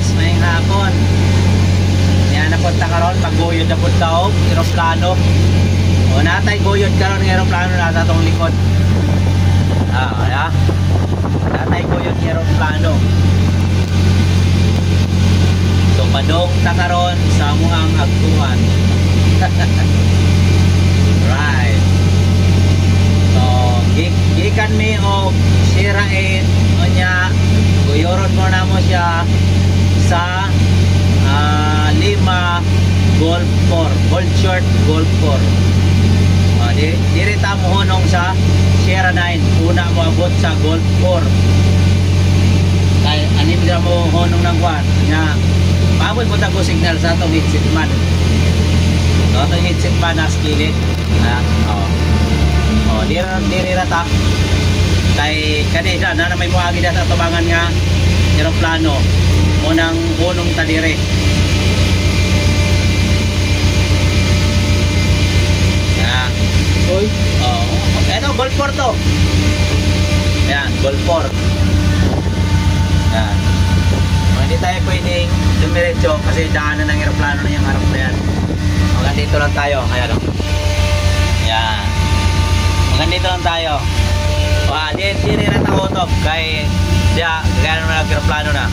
guys, may hapon. Yan napunta karon paggoyod na punta og eroplano. O natay goyod karon ng eroplano nasa tong likod. Ya. Natay goyod ng eroplano. So padong ta karon sa amuang agtuan. Right. So gikan mi og Sierra 8 onya guyoron mo na mo siya sa Lima Golf 4, Gold Short Golf 4. Diri ta mo honong sa Sierra 9, una mo abot sa Golf 4. Kay anim dira mo honong ng kwan nya paabot mo ta ko signal sa atong headset man. So atong headset man na skillet. Diri ra ta. Kay kanina na may muagi sa tubangan nga eroplano unang hunong ta dire. Oy. Okay, ito Golf 4 to. Yan, Golf 4. Yan. Hindi tayo pwedeng dumiretso kasi daanan ng eroplano na yung harap na yan. Hanggang dito lang tayo. Ayan o. Yan. Hanggang dito lang tayo. Di rin na takotob kay diya, gano'n na nag-eroplano na.